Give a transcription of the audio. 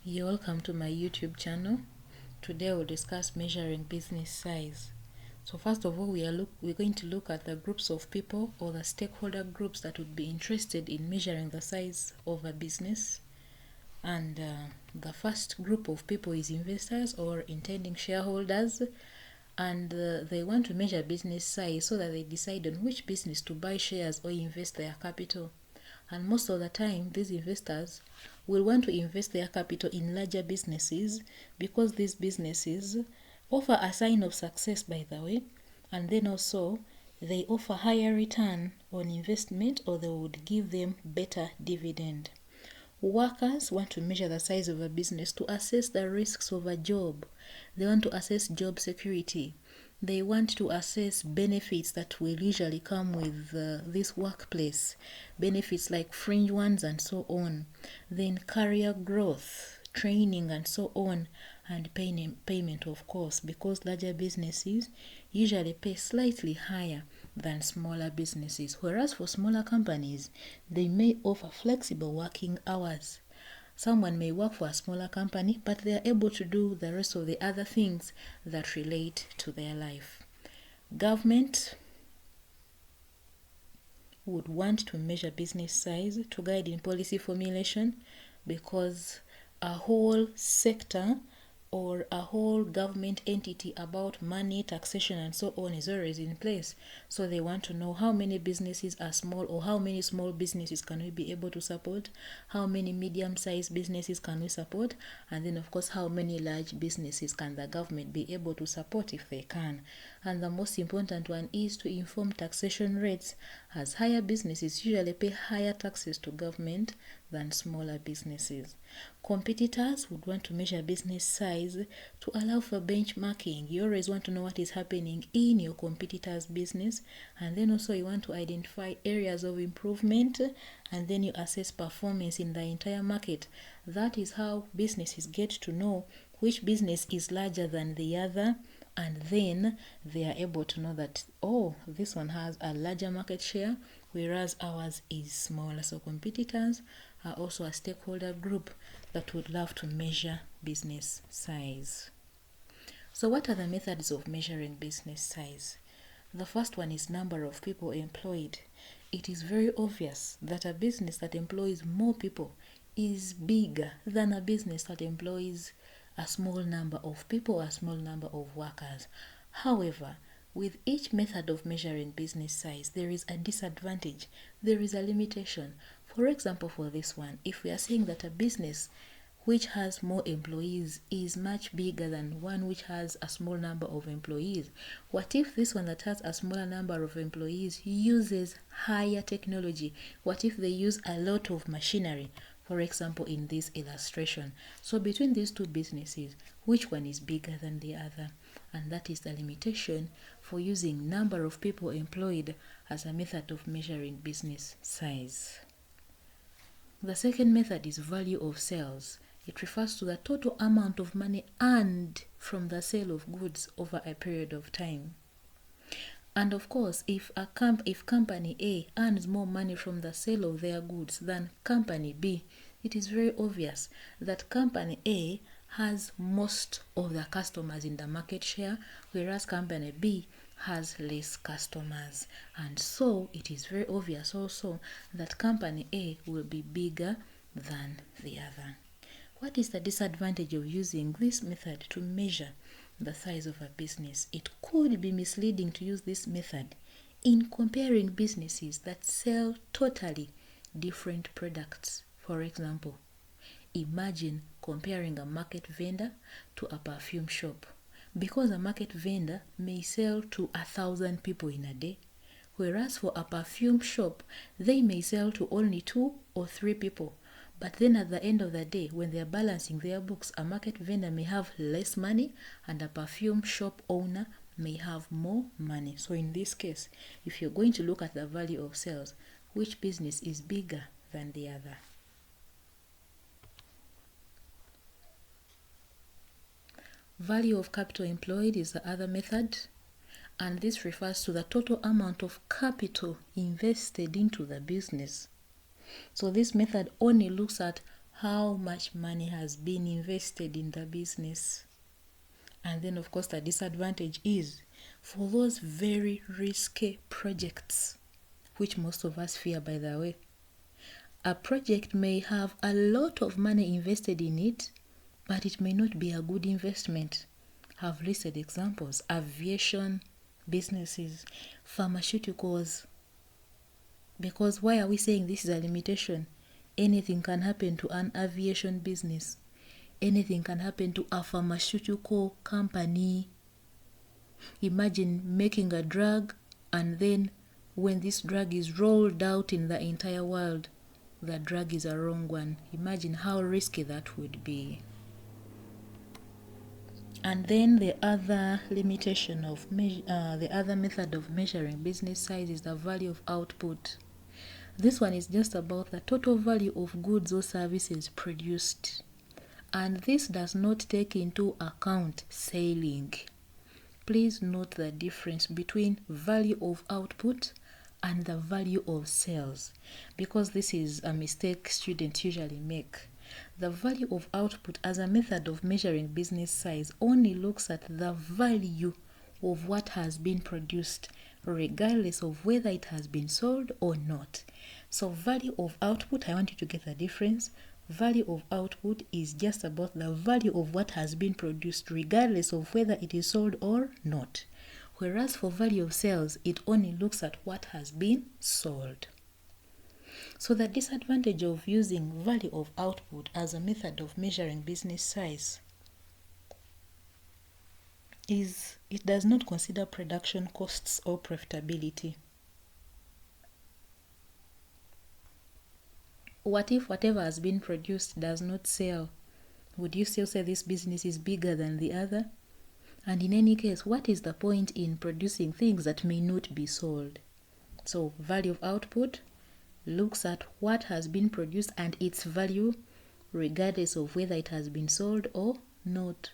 You're welcome to my YouTube channel. Today we'll discuss measuring business size. So first of all, we're going to look at the groups of people or the stakeholder groups that would be interested in measuring the size of a business. And the first group of people is investors or intending shareholders, and they want to measure business size so that they decide on which business to buy shares or invest their capital. And most of the time, these investors will want to invest their capital in larger businesses because these businesses offer a sign of success, by the way, and then also they offer higher return on investment, or they would give them better dividend. Workers want to measure the size of a business to assess the risks of a job. They want to assess job security. They want to assess benefits that will usually come with this workplace, benefits like fringe ones and so on. Then career growth, training and so on, and payment of course, because larger businesses usually pay slightly higher than smaller businesses, whereas for smaller companies, they may offer flexible working hours. Someone may work for a smaller company, but they are able to do the rest of the other things that relate to their life. Government would want to measure business size to guide in policy formulation, because a whole sector or a whole government entity about money, taxation, and so on is already in place. So they want to know how many businesses are small, or how many small businesses can we be able to support, how many medium-sized businesses can we support, and then of course how many large businesses can the government be able to support if they can. And the most important one is to inform taxation rates, as higher businesses usually pay higher taxes to government than smaller businesses. Competitors would want to measure business size to allow for benchmarking. You always want to know what is happening in your competitor's business, and then also you want to identify areas of improvement, and then you assess performance in the entire market. That is how businesses get to know which business is larger than the other, and then they are able to know that, oh, this one has a larger market share, whereas ours is smaller. So competitors are also a stakeholder group that would love to measure business size. So what are the methods of measuring business size? The first one is number of people employed. It is very obvious that a business that employs more people is bigger than a business that employs a small number of people, a small number of workers. However, with each method of measuring business size, there is a disadvantage, there is a limitation. For example, for this one, if we are saying that a business which has more employees is much bigger than one which has a small number of employees, what if this one that has a smaller number of employees uses higher technology? What if they use a lot of machinery, for example, in this illustration? So between these two businesses, which one is bigger than the other? And that is the limitation for using number of people employed as a method of measuring business size. The second method is value of sales. It refers to the total amount of money earned from the sale of goods over a period of time. And of course, if company A earns more money from the sale of their goods than company B, it is very obvious that company A has most of the customers in the market share, whereas company B has less customers. And so it is very obvious also that company A will be bigger than the other. What is the disadvantage of using this method to measure the size of a business? It could be misleading to use this method in comparing businesses that sell totally different products. For example, imagine comparing a market vendor to a perfume shop, because a market vendor may sell to 1,000 people in a day, whereas for a perfume shop, they may sell to only 2 or 3 people. But then at the end of the day, when they are balancing their books, a market vendor may have less money and a perfume shop owner may have more money. So in this case, if you're going to look at the value of sales, which business is bigger than the other? Value of capital employed is the other method, and this refers to the total amount of capital invested into the business. So this method only looks at how much money has been invested in the business. And then, of course, the disadvantage is for those very risky projects, which most of us fear, by the way. A project may have a lot of money invested in it, but it may not be a good investment. I've listed examples: aviation businesses, pharmaceuticals. Because why are we saying this is a limitation? Anything can happen to an aviation business. Anything can happen to a pharmaceutical company. Imagine making a drug, and then when this drug is rolled out in the entire world, the drug is a wrong one. Imagine how risky that would be. And then the other limitation of the other method of measuring business size is the value of output. This one is just about the total value of goods or services produced, and this does not take into account selling. Please note the difference between value of output and the value of sales, because this is a mistake students usually make. The value of output as a method of measuring business size only looks at the value of what has been produced, regardless of whether it has been sold or not. So value of output, I want you to get the difference. Value of output is just about the value of what has been produced, regardless of whether it is sold or not. Whereas for value of sales, it only looks at what has been sold. So the disadvantage of using value of output as a method of measuring business size is it does not consider production costs or profitability. What if whatever has been produced does not sell? Would you still say this business is bigger than the other? And in any case, what is the point in producing things that may not be sold? So value of output looks at what has been produced and its value, regardless of whether it has been sold or not.